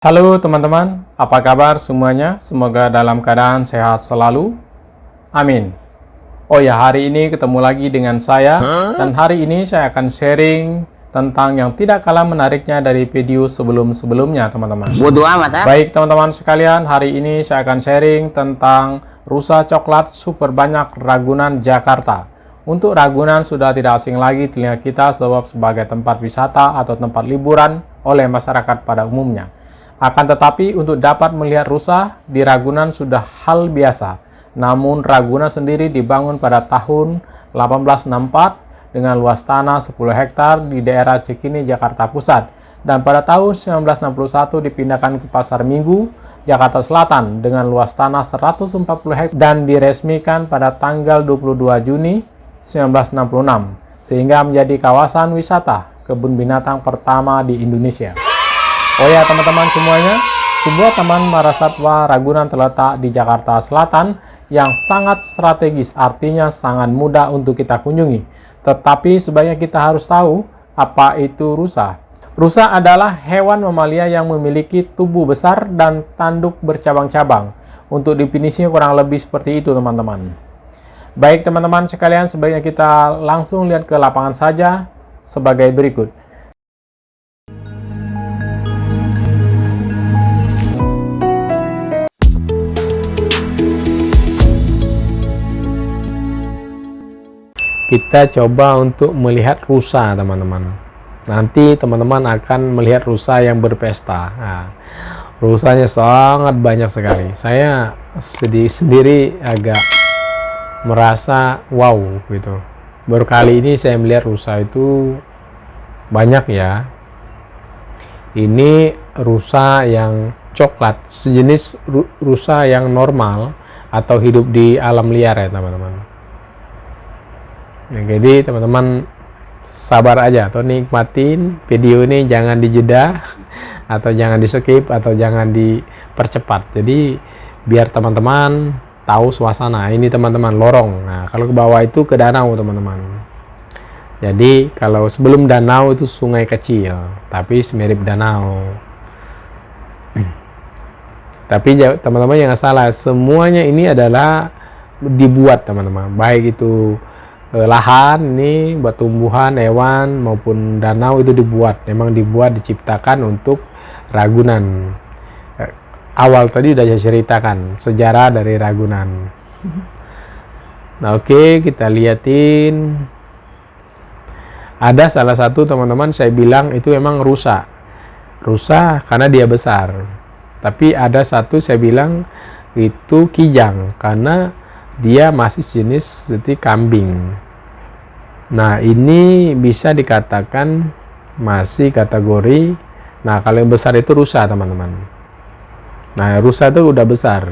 Halo teman-teman, apa kabar semuanya? Semoga dalam keadaan sehat selalu. Amin. Oh ya, hari ini ketemu lagi dengan saya, dan hari ini saya akan sharing tentang yang tidak kalah menariknya dari video sebelum-sebelumnya, teman-teman. Bodoh amat, ha? Baik teman-teman sekalian, hari ini saya akan sharing tentang rusa coklat super banyak Ragunan, Jakarta. Untuk Ragunan sudah tidak asing lagi telinga kita sebab sebagai tempat wisata atau tempat liburan oleh masyarakat pada umumnya. Akan tetapi untuk dapat melihat rusa di Ragunan sudah hal biasa. Namun Ragunan sendiri dibangun pada tahun 1864 dengan luas tanah 10 hektar di daerah Cikini, Jakarta Pusat. Dan pada tahun 1961 dipindahkan ke Pasar Minggu, Jakarta Selatan dengan luas tanah 140 hektar dan diresmikan pada tanggal 22 Juni 1966 sehingga menjadi kawasan wisata kebun binatang pertama di Indonesia. Oh ya teman-teman semuanya, sebuah taman marasatwa Ragunan terletak di Jakarta Selatan yang sangat strategis, artinya sangat mudah untuk kita kunjungi. Tetapi sebaiknya kita harus tahu apa itu rusa. Rusa adalah hewan mamalia yang memiliki tubuh besar dan tanduk bercabang-cabang. Untuk definisinya kurang lebih seperti itu teman-teman. Baik teman-teman sekalian, sebaiknya kita langsung lihat ke lapangan saja sebagai berikut. Kita coba untuk melihat rusa teman-teman. Nanti teman-teman akan melihat rusa yang berpesta. Nah, rusanya sangat banyak sekali. Saya sendiri agak merasa wow gitu. Baru kali ini saya melihat rusa itu banyak ya. Ini rusa yang coklat, sejenis rusa yang normal atau hidup di alam liar ya teman-teman. Nah, jadi teman-teman sabar aja atau nikmatin video ini, jangan dijeda atau jangan di skip atau jangan dipercepat. Jadi biar teman-teman tahu suasana. Ini teman-teman lorong. Nah, kalau ke bawah itu ke danau teman-teman. Jadi kalau sebelum danau itu sungai kecil, tapi semirip danau. Tapi teman-teman jangan salah, semuanya ini adalah dibuat teman-teman. Baik itu lahan ini buat tumbuhan, hewan maupun danau itu dibuat. Memang dibuat, diciptakan untuk Ragunan. Awal tadi udah saya ceritakan sejarah dari Ragunan. Nah, oke, kita liatin. Ada salah satu teman-teman saya bilang itu memang rusa. Rusa karena dia besar. Tapi ada satu saya bilang itu kijang karena dia masih jenis seperti kambing. Nah, ini bisa dikatakan masih kategori. Nah, kalau yang besar itu rusa teman-teman. Nah, rusa itu udah besar.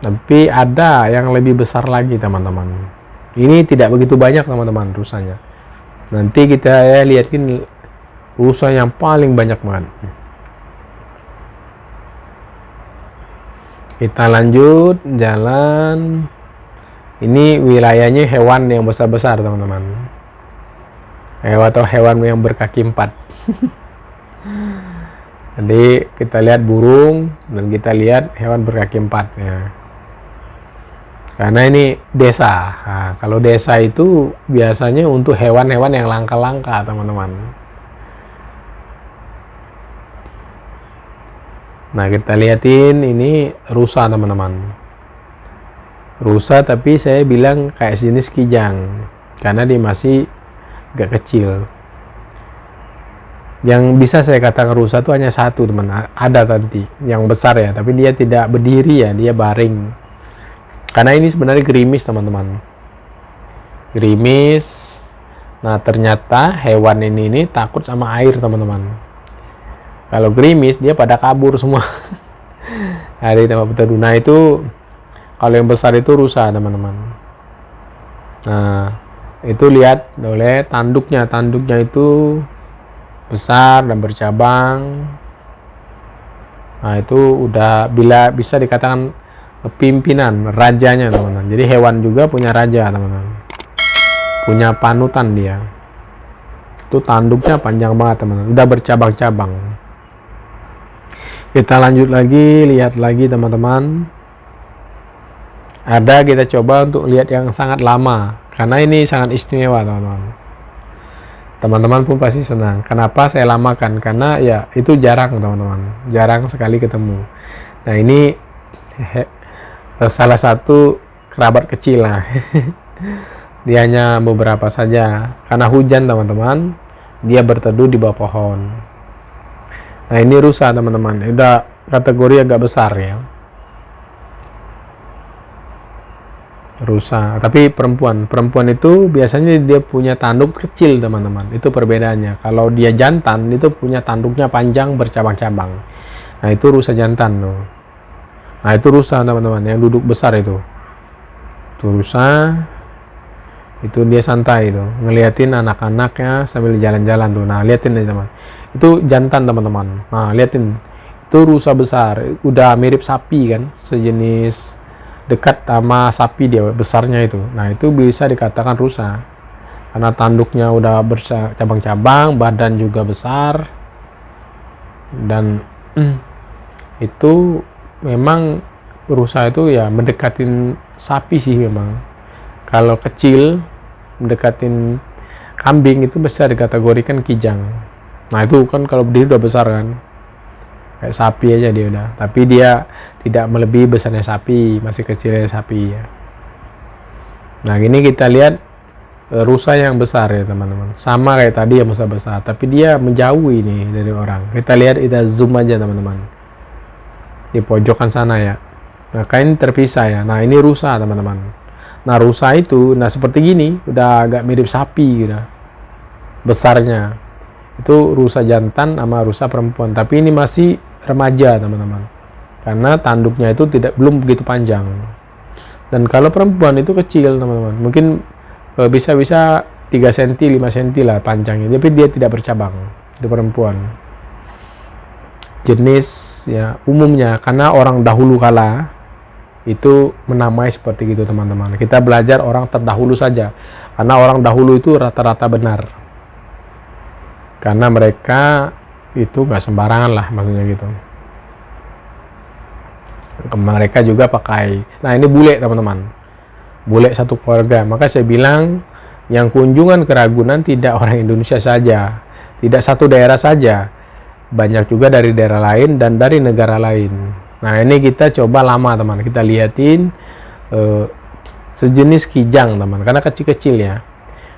Tapi ada yang lebih besar lagi teman-teman. Ini tidak begitu banyak teman-teman rusanya. Nanti kita lihatin rusa yang paling banyak banget. Kita lanjut jalan. Ini wilayahnya hewan yang besar-besar teman-teman. Atau hewan yang berkaki 4. Jadi kita lihat burung dan kita lihat hewan berkaki 4 ya. Karena ini desa. Nah, kalau desa itu biasanya untuk hewan-hewan yang langka-langka teman-teman. Nah, kita lihatin ini rusa teman-teman. Rusa tapi saya bilang kayak jenis kijang karena dia masih agak kecil. Yang bisa saya katakan rusa itu hanya satu teman. Ada nanti yang besar ya, tapi dia tidak berdiri ya, dia baring. Karena ini sebenarnya gerimis teman-teman. Gerimis. Nah, ternyata hewan ini takut sama air teman-teman. Kalau gerimis dia pada kabur semua. Dari tempat berteduh. Nah, itu kalau yang besar itu rusa teman-teman. Nah, itu lihat oleh tanduknya. Tanduknya itu besar dan bercabang. Nah, itu udah bisa dikatakan pimpinan, rajanya teman-teman. Jadi hewan juga punya raja teman-teman. Punya panutan dia. Itu tanduknya panjang banget teman-teman. Udah bercabang-cabang. Kita lanjut lagi, lihat lagi teman-teman. Ada, kita coba untuk lihat yang sangat lama, karena ini sangat istimewa teman-teman. Teman-teman pun pasti senang. Kenapa saya lamakan? Karena ya itu jarang teman-teman, jarang sekali ketemu. Nah ini salah satu kerabat kecil lah. Dia hanya beberapa saja, karena hujan teman-teman, dia berteduh di bawah pohon. Nah ini rusa teman-teman, udah kategori agak besar ya, rusa. Tapi perempuan itu biasanya dia punya tanduk kecil teman-teman, itu perbedaannya. Kalau dia jantan itu punya tanduknya panjang bercabang-cabang. Nah itu rusa jantan tuh. Nah itu rusa teman-teman, yang duduk besar itu rusa. Itu dia santai tuh, ngeliatin anak-anaknya sambil jalan-jalan tuh. Nah liatin nih teman, itu jantan teman-teman. Nah liatin, itu rusa besar, udah mirip sapi kan, sejenis dekat sama sapi dia besarnya itu. Nah itu bisa dikatakan rusa karena tanduknya udah bercabang-cabang, badan juga besar, dan itu memang rusa itu ya mendekatin sapi sih memang. Kalau kecil mendekatin kambing itu bisa dikategorikan kijang. Nah itu kan kalau berdiri udah besar kan, kayak sapi aja dia udah. Tapi dia tidak melebihi besarnya sapi, masih kecilnya sapi ya. Nah ini kita lihat rusa yang besar ya teman-teman, sama kayak tadi yang rusa besar, tapi dia menjauh ini dari orang. Kita lihat, kita zoom aja teman-teman di pojokan sana ya. Nah kain terpisah ya. Nah ini rusa teman-teman. Nah rusa itu, nah seperti gini, udah agak mirip sapi gitu besarnya. Itu rusa jantan sama rusa perempuan, tapi ini masih remaja teman-teman, karena tanduknya itu belum begitu panjang. Dan kalau perempuan itu kecil teman-teman, mungkin bisa 3 cm 5 cm lah panjangnya, tapi dia tidak bercabang. Itu perempuan jenis ya umumnya, karena orang dahulu kala itu menamai seperti itu teman-teman. Kita belajar orang terdahulu saja, karena orang dahulu itu rata-rata benar, karena mereka itu nggak sembarangan lah maksudnya gitu. Mereka juga pakai, nah ini bule teman-teman, bule satu keluarga. Maka saya bilang yang kunjungan ke Ragunan tidak orang Indonesia saja, tidak satu daerah saja, banyak juga dari daerah lain dan dari negara lain. Nah ini kita coba lama teman, kita liatin sejenis kijang teman, karena kecil-kecil ya.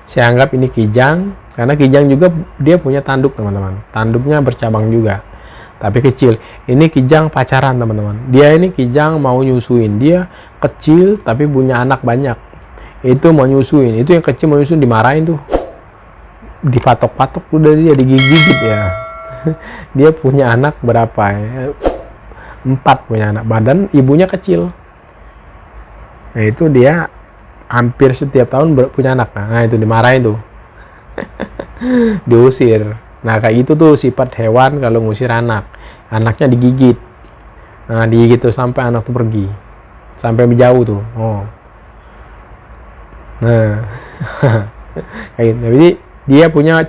Saya anggap ini kijang, karena kijang juga dia punya tanduk teman-teman, tanduknya bercabang juga, tapi kecil. Ini kijang pacaran teman-teman, dia ini kijang mau nyusuin, dia kecil tapi punya anak banyak. Itu mau nyusuin, itu yang kecil mau nyusuin dimarahin tuh, dipatok-patok udah, dia digigit ya. Dia punya anak berapa ya? 4 punya anak, badan ibunya kecil. Nah itu dia hampir setiap tahun punya anak. Nah itu dimarahin tuh. Diusir. Nah kayak itu tuh sifat hewan kalau ngusir anak, anaknya digigit. Nah digigit tuh sampai anak tuh pergi, sampai menjauh tuh. Oh nah kayak gitu. Jadi dia punya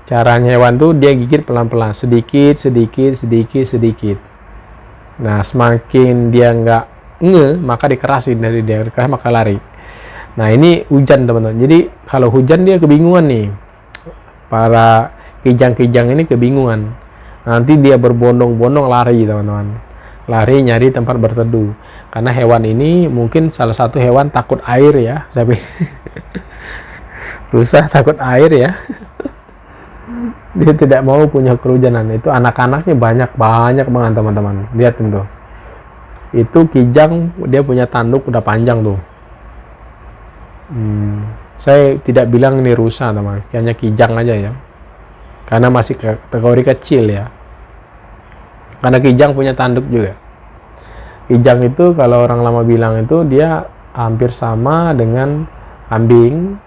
caranya hewan tuh, dia gigit pelan-pelan, sedikit. Nah semakin dia nggak maka dikerasin, dari dia keras maka lari. Nah ini hujan teman-teman, jadi kalau hujan dia kebingungan nih, para kijang-kijang ini kebingungan, nanti dia berbondong-bondong lari teman-teman, lari nyari tempat berteduh, karena hewan ini mungkin salah satu hewan takut air ya, tapi rusa takut air ya. Dia tidak mau punya kehujanan. Itu anak-anaknya banyak banget teman-teman. Lihat tuh, itu kijang, dia punya tanduk udah panjang tuh. Saya tidak bilang ini rusa teman, hanya kijang aja ya, karena masih kategori kecil ya, karena kijang punya tanduk juga. Kijang itu kalau orang lama bilang itu dia hampir sama dengan kambing,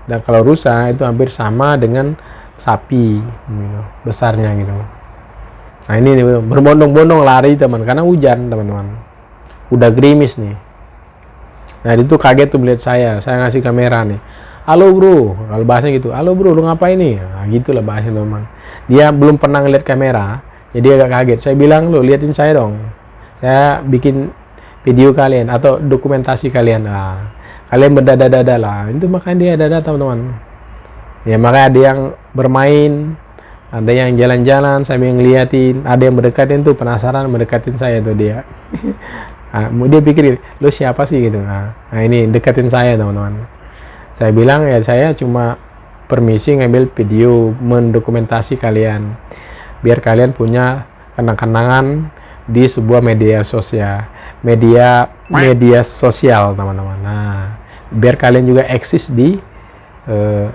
dan kalau rusa itu hampir sama dengan sapi gitu, besarnya gitu. Nah ini nih, berbondong-bondong lari teman, karena hujan teman-teman, udah gerimis nih. Nah itu kaget tuh melihat saya ngasih kamera nih, halo bro, kalau bahasanya gitu, halo bro lu ngapain nih, nah gitulah bahasanya teman. Dia belum pernah ngeliat kamera, Jadi agak kaget. Saya bilang, lo liatin saya dong. Saya bikin video kalian atau dokumentasi kalian. Nah, kalian berdada-dada lah. Itu makanya dia dada teman-teman. Ya makanya ada yang bermain, ada yang jalan-jalan sambil ngeliatin, ada yang mendekatin tuh, penasaran mendekatin saya tuh dia. Nah, dia pikir, lo siapa sih gitu. Nah ini dekatin saya teman-teman. Saya bilang ya saya cuma permisi ngambil video mendokumentasi kalian, biar kalian punya kenang-kenangan di sebuah media sosial, media sosial teman-teman. Nah biar kalian juga eksis di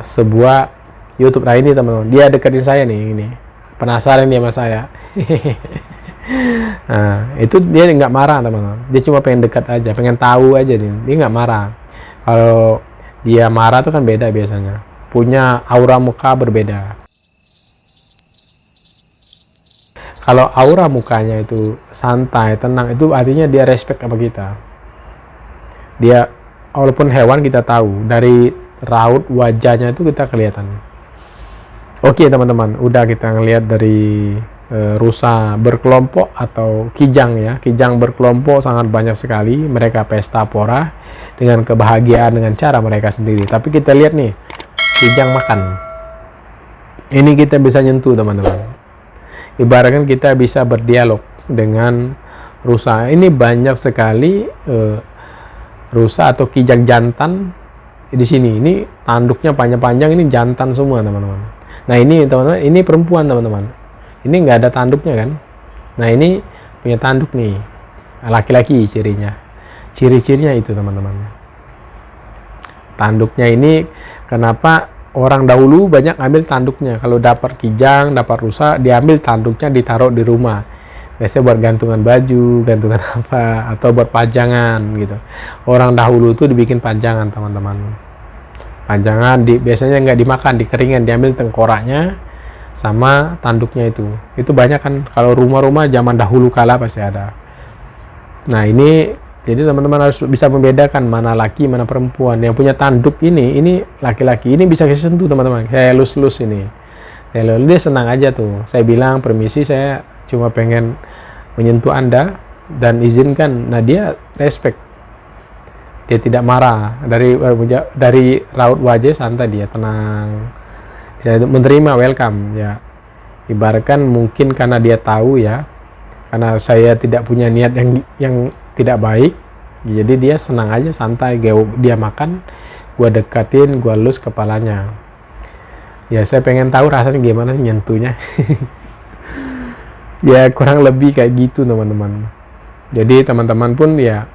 sebuah YouTube. Nah ini teman-teman, dia deketin saya nih, ini penasaran dia sama saya. Nah itu dia nggak marah teman-teman, dia cuma pengen dekat aja, pengen tahu aja nih, dia nggak marah. Kalau dia marah tuh kan beda biasanya, punya aura muka berbeda. Kalau aura mukanya itu santai, tenang, itu artinya dia respect sama kita. Dia walaupun hewan, kita tahu dari raut wajahnya itu kita kelihatan. Oke teman-teman, udah kita ngelihat dari rusa berkelompok atau kijang ya. Kijang berkelompok sangat banyak sekali, mereka pesta pora dengan kebahagiaan dengan cara mereka sendiri. Tapi kita lihat nih, kijang makan. Ini kita bisa nyentuh teman-teman. Ibaratkan kita bisa berdialog dengan rusa. Ini banyak sekali rusa atau kijang jantan di sini. Ini tanduknya panjang-panjang, ini jantan semua teman-teman. Nah ini teman-teman, ini perempuan teman-teman. Ini nggak ada tanduknya kan. Nah ini punya tanduk nih, laki-laki ciri-cirinya itu teman-teman. Tanduknya ini, kenapa orang dahulu banyak ambil tanduknya. Kalau dapat kijang, dapat rusa, diambil tanduknya, ditaruh di rumah. Biasanya buat gantungan baju, gantungan apa, atau buat pajangan gitu. Orang dahulu tuh dibikin pajangan teman-teman. Pajangan biasanya nggak dimakan, dikeringin, diambil tengkoraknya sama tanduknya itu. Itu banyak kan, kalau rumah-rumah zaman dahulu kala pasti ada. Nah ini, jadi teman-teman harus bisa membedakan mana laki, mana perempuan. Yang punya tanduk ini laki-laki, ini bisa saya sentuh teman-teman. Saya lus-lus ini. Dia senang aja tuh. Saya bilang, permisi, saya cuma pengen menyentuh Anda dan izinkan. Nah dia respect. Dia tidak marah, dari raut wajah santai, dia tenang, saya menerima, welcome ya. Ibaratkan mungkin karena dia tahu ya, karena saya tidak punya niat yang tidak baik, jadi dia senang aja, santai. Dia makan, gua dekatin, gua lus kepalanya. Ya saya pengen tahu rasanya gimana sih nyentuhnya. Ya kurang lebih kayak gitu teman-teman. Jadi teman-teman pun ya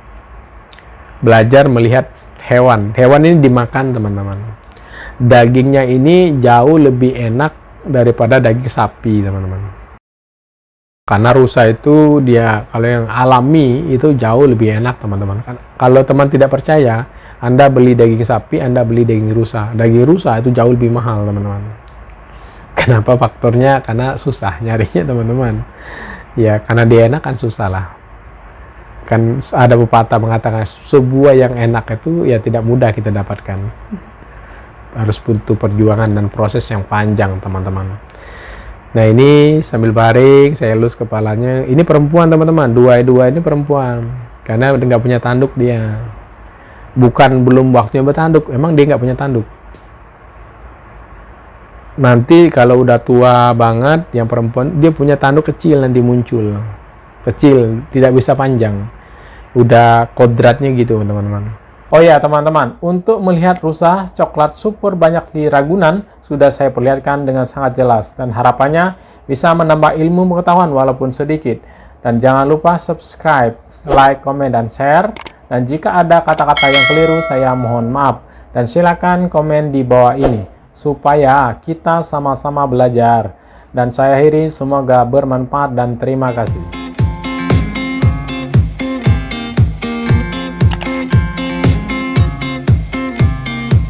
belajar melihat hewan ini dimakan teman-teman. Dagingnya ini jauh lebih enak daripada daging sapi teman-teman, karena rusa itu dia kalau yang alami itu jauh lebih enak teman-teman. Kalau teman tidak percaya, Anda beli daging sapi, Anda beli daging rusa itu jauh lebih mahal teman-teman. Kenapa? Faktornya karena susah nyarinya teman-teman ya, karena dia enak kan susah lah. Kan ada pepatah mengatakan sebuah yang enak itu ya tidak mudah kita dapatkan, harus butuh perjuangan dan proses yang panjang teman-teman. Nah ini sambil baring saya elus kepalanya. Ini perempuan teman-teman, dua ini perempuan, karena nggak punya tanduk dia. Bukan belum waktunya bertanduk, emang dia nggak punya tanduk. Nanti kalau udah tua banget yang perempuan, dia punya tanduk kecil, nanti muncul kecil, tidak bisa panjang, udah kodratnya gitu teman-teman. Oh ya teman-teman, untuk melihat rusa coklat super banyak di Ragunan sudah saya perlihatkan dengan sangat jelas, dan harapannya bisa menambah ilmu pengetahuan walaupun sedikit. Dan jangan lupa subscribe, like, komen, dan share. Dan jika ada kata-kata yang keliru saya mohon maaf, dan silakan komen di bawah ini supaya kita sama-sama belajar. Dan saya akhiri, semoga bermanfaat dan terima kasih.